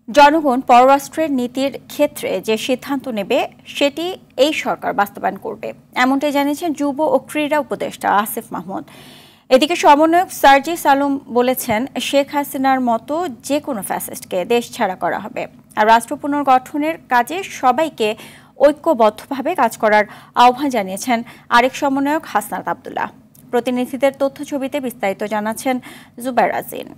জনগণ পররাষ্ট্রের নীতির ক্ষেত্রে যে সিদ্ধান্ত নেবে সেটি এই সরকার বাস্তবায়ন করবে, এমনটাই জানিয়েছেন যুব ও ক্রীড়া উপদেষ্টা আসিফ মাহমুদ। এদিকে সমন্বয়ক সার্জিস আলম বলেছেন, শেখ হাসিনার মতো যে কোনো ফ্যাসিস্টকে দেশ ছাড়া করা হবে। আর রাষ্ট্র পুনর্গঠনের কাজে সবাইকে ঐক্যবদ্ধভাবে কাজ করার আহ্বান জানিয়েছেন আরেক সমন্বয়ক হাসনাত আব্দুল্লাহ। প্রতিনিধিদের তথ্য ছবিতে বিস্তারিত জানাচ্ছেন জুবাইর রাজিন।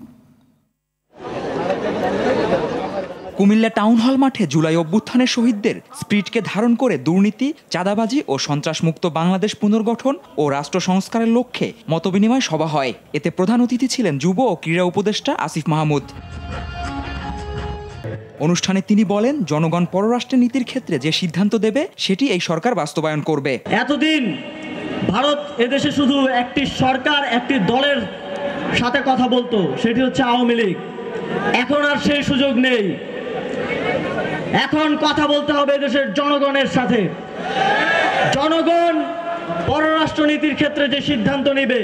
কুমিল্লা টাউন হল মাঠে জুলাই অভ্যুত্থানের শহীদদের স্পিরিটকে ধারণ করে দুর্নীতি, চাঁদাবাজি ও সন্ত্রাসমুক্ত বাংলাদেশ পুনর্গঠন ও রাষ্ট্র সংস্কারের লক্ষ্যে মতবিনিময় সভা হয়। এতে প্রধান অতিথি ছিলেন যুব ও ক্রীড়া উপদেষ্টা আসিফ মাহমুদ। অনুষ্ঠানে তিনি বলেন, জনগণ পররাষ্ট্র নীতির ক্ষেত্রে যে সিদ্ধান্ত দেবে সেটি এই সরকার বাস্তবায়ন করবে। এতদিন ভারত এদেশে শুধু একটি সরকার, একটি দলের সাথে কথা বলতো, সেটি হচ্ছে আওয়ামী লীগ। এখন আর সেই সুযোগ নেই। এখন কথা বলতে হবে দেশের জনগণের সাথে। জনগণ পররাষ্ট্রনীতির ক্ষেত্রে যে সিদ্ধান্ত নেবে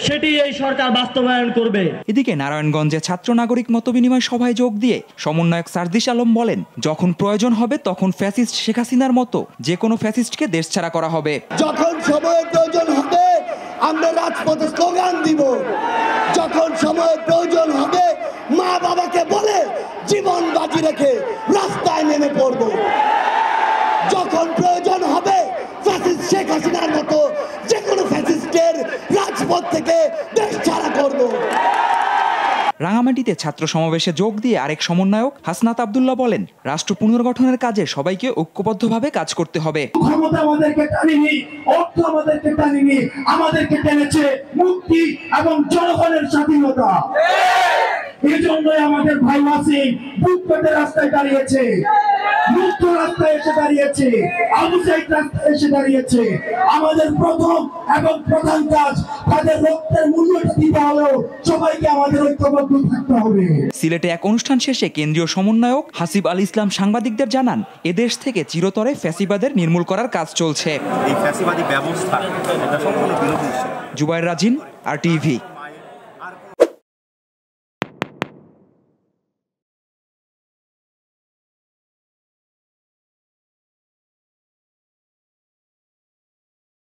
সেটি এই সরকার বাস্তবায়ন করবে। এদিকে নারায়ণগঞ্জে ছাত্র নাগরিক মতবিনিময় সভায় যোগ দিয়ে সমন্বয়ক সার্জিস আলম বলেন, যখন প্রয়োজন হবে তখন ফ্যাসিস্ট শেখ হাসিনার মতো যে কোনো ফ্যাসিস্টকে দেশ ছাড়া করা হবে। যখন সময়ের প্রয়োজন হবে আমরা রাজপথে স্লোগান দিব। যখন সময়ের প্রয়োজন হবে মা বাবাকে বলে জীবন বাজি রেখে রাস্তায় নেমে পড়ব। যখন প্রয়োজন হবে ফ্যাসিস্ট শেখ হাসিনার মতো যে কোনো ফ্যাসিস্টের রাজপথ থেকে দেশ ছাড়া করব। রাঙামাটিতে ছাত্র সমাবেশে যোগ দিয়ে আরেক সমন্বয়ক হাসনাত আব্দুল্লাহ বলেন, রাষ্ট্র পুনর্গঠনের কাজে সবাইকে ঐক্যবদ্ধভাবে কাজ করতে হবে। ক্ষমতা আমাদেরকে টানিনি, অর্থ আমাদেরকে টানিনি, আমাদেরকে টেনেছে মুক্তি এবং জনগণের স্বাধীনতা। এজন্যই আমাদের ভাই ওয়াসিম বুক পেতে রাস্তায় দাঁড়িয়েছে, মুক্ত রাস্তায় এসে দাঁড়িয়েছে, আবু সাইদ রাস্তায় এসে দাঁড়িয়েছে। আমাদের প্রথম এবং প্রধান কাজ তাদের রক্তের মূল্যটা দিতে হলেও সবাইকে আমাদের ঐক্যবদ্ধ থাকতে হবে। সিলেটে এক অনুষ্ঠান শেষে কেন্দ্রীয় সমন্বয়ক হাসিব আল ইসলাম সাংবাদিকদের জানান, এদেশ থেকে চিরতরে ফ্যাসিবাদের নির্মূল করার কাজ চলছে। এই ফ্যাসিবাদী ব্যবস্থা এটা সম্পূর্ণ বিরোধী। জুবাইর রাজিন, RTV।